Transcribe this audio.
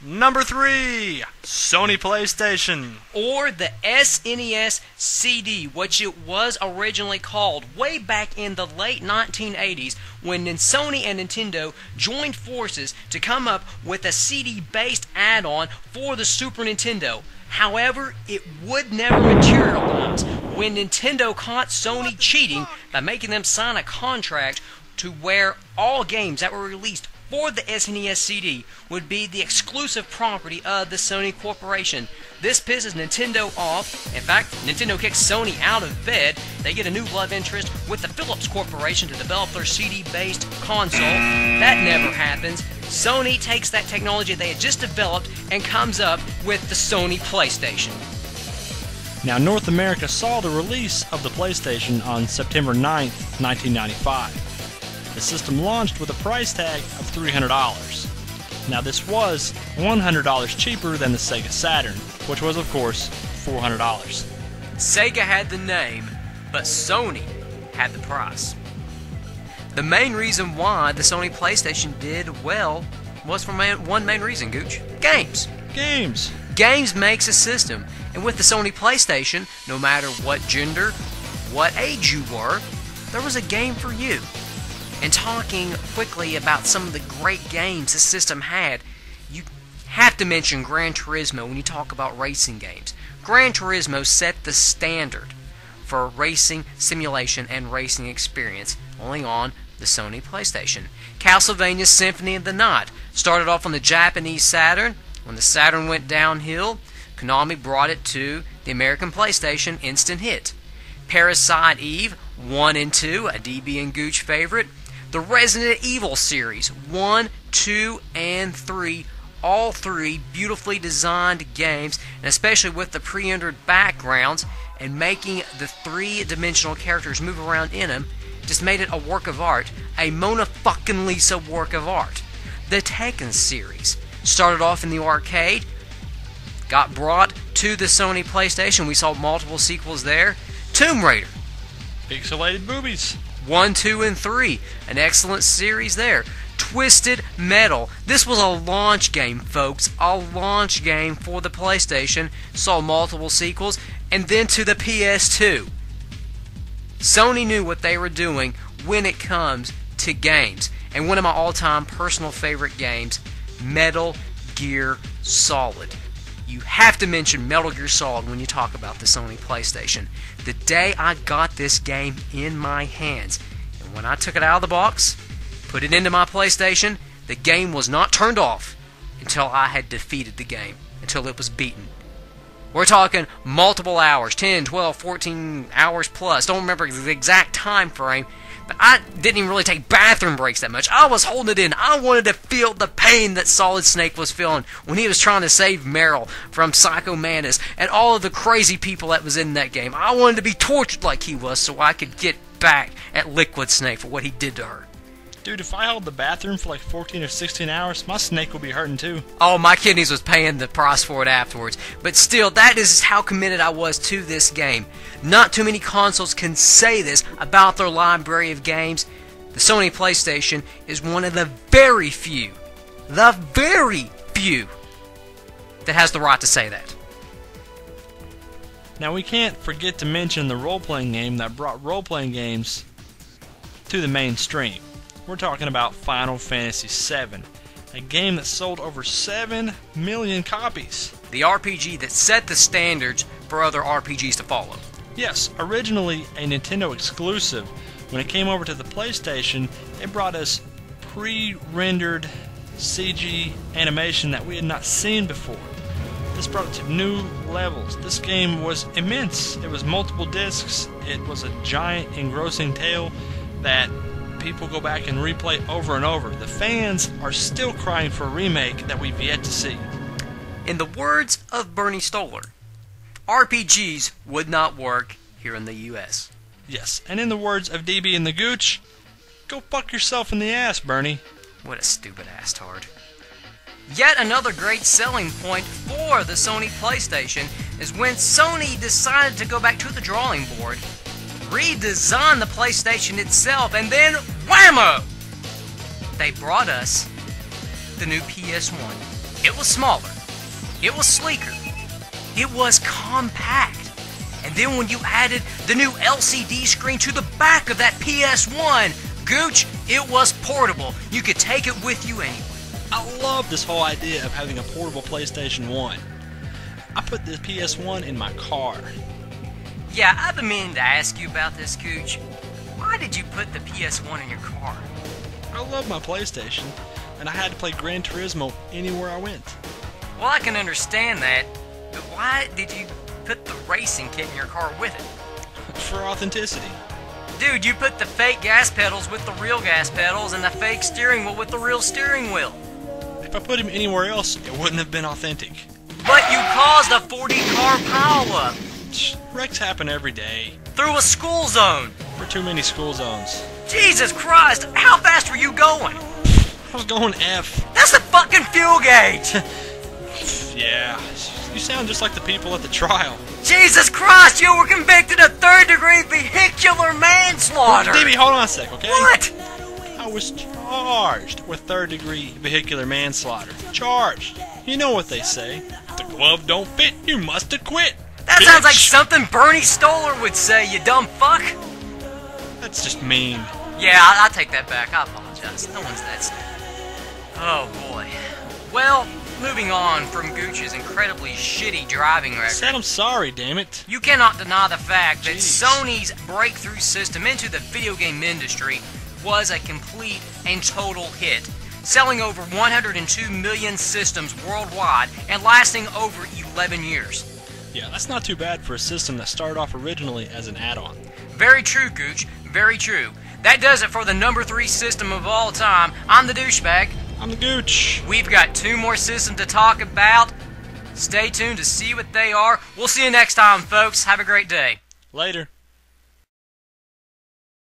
Number 3, Sony Playstation. Or the SNES CD, which it was originally called way back in the late 1980s when Sony and Nintendo joined forces to come up with a CD-based add-on for the Super Nintendo. However, it would never materialize when Nintendo caught Sony cheating by making them sign a contract to where all games that were released for the SNES CD would be the exclusive property of the Sony Corporation. This pisses Nintendo off. In fact, Nintendo kicks Sony out of bed. They get a new love interest with the Philips Corporation to develop their CD-based console. That never happens. Sony takes that technology they had just developed and comes up with the Sony Playstation. Now, North America saw the release of the PlayStation on September 9th, 1995. The system launched with a price tag of $300. Now, this was $100 cheaper than the Sega Saturn, which was, of course, $400. Sega had the name, but Sony had the price. The main reason why the Sony PlayStation did well was for one main reason, Gooch. Games. Games makes a system, and with the Sony PlayStation, no matter what gender, what age you were, there was a game for you. And talking quickly about some of the great games the system had, you have to mention Gran Turismo when you talk about racing games. Gran Turismo set the standard for racing simulation and racing experience only on the Sony PlayStation. Castlevania Symphony of the Night started off on the Japanese Saturn. When the Saturn went downhill, Konami brought it to the American PlayStation, instant hit. Parasite Eve 1 and 2, a DB and Gooch favorite. The Resident Evil series, 1, 2, and 3, all three beautifully designed games, and especially with the pre-rendered backgrounds and making the three-dimensional characters move around in them, just made it a work of art, a Mona-fucking-Lisa work of art. The Tekken series started off in the arcade, got brought to the Sony PlayStation. We saw multiple sequels there. Tomb Raider. Pixelated boobies. 1, 2, and 3. An excellent series there. Twisted Metal. This was a launch game, folks. A launch game for the PlayStation. Saw multiple sequels. And then to the PS2. Sony knew what they were doing when it comes to games. And one of my all-time personal favorite games, Metal Gear Solid. You have to mention Metal Gear Solid when you talk about the Sony PlayStation. The day I got this game in my hands, and when I took it out of the box, put it into my PlayStation, the game was not turned off until I had defeated the game, until it was beaten. We're talking multiple hours, 10, 12, 14 hours plus. Don't remember the exact time frame, but I didn't even really take bathroom breaks that much. I was holding it in. I wanted to feel the pain that Solid Snake was feeling when he was trying to save Meryl from Psycho Mantis and all of the crazy people that was in that game. I wanted to be tortured like he was so I could get back at Liquid Snake for what he did to her. Dude, if I held the bathroom for like 14 or 16 hours, my snake would be hurting too. Oh, my kidneys was paying the price for it afterwards. But still, that is how committed I was to this game. Not too many consoles can say this about their library of games. The Sony PlayStation is one of the very few that has the right to say that. Now, we can't forget to mention the role-playing game that brought role-playing games to the mainstream. We're talking about Final Fantasy VII, a game that sold over 7 million copies. The RPG that set the standards for other RPGs to follow. Yes, originally a Nintendo exclusive, when it came over to the PlayStation, it brought us pre-rendered CG animation that we had not seen before. This brought it to new levels. This game was immense. It was multiple discs. It was a giant, engrossing tale that people go back and replay over and over. The fans are still crying for a remake that we've yet to see. In the words of Bernie Stoller, RPGs would not work here in the US. Yes, and in the words of DB and the Gooch, go fuck yourself in the ass, Bernie. What a stupid ass-tard. Yet another great selling point for the Sony PlayStation is when Sony decided to go back to the drawing board, redesign the PlayStation itself, and then whammo! They brought us the new PS1. It was smaller. It was sleeker. It was compact. And then when you added the new LCD screen to the back of that PS1, Gooch, it was portable. You could take it with you anywhere. I love this whole idea of having a portable PlayStation 1. I put the PS1 in my car. Yeah, I've been meaning to ask you about this, Gooch. Why did you put the PS1 in your car? I love my PlayStation, and I had to play Gran Turismo anywhere I went. Well, I can understand that, but why did you put the racing kit in your car with it? For authenticity. Dude, you put the fake gas pedals with the real gas pedals and the fake steering wheel with the real steering wheel. If I put him anywhere else, it wouldn't have been authentic. But you caused a 40-car pileup. Wrecks happen every day. Through a school zone. For too many school zones. Jesus Christ, how fast were you going? I was going F. That's the fucking fuel gauge. Yeah, you sound just like the people at the trial. Jesus Christ, you were convicted of third-degree vehicular manslaughter. Davey, hold on a sec, okay? What? I was charged with third-degree vehicular manslaughter. Charged. You know what they say. If the glove don't fit, you must have quit. That sounds like something Bernie Stoller would say, you dumb fuck. That's just mean. Yeah, I'll take that back. I apologize. No one's that stupid. Oh, boy. Well, moving on from Gooch's incredibly shitty driving record. Said I'm sorry, damn it. You cannot deny the fact that Jeez. Sony's breakthrough system into the video game industry was a complete and total hit, selling over 102 million systems worldwide and lasting over 11 years. Yeah, that's not too bad for a system that started off originally as an add-on. Very true, Gooch. Very true. That does it for the number 3 system of all time. I'm the Dooshebag. I'm the Gooch. We've got 2 more systems to talk about. Stay tuned to see what they are. We'll see you next time, folks. Have a great day. Later.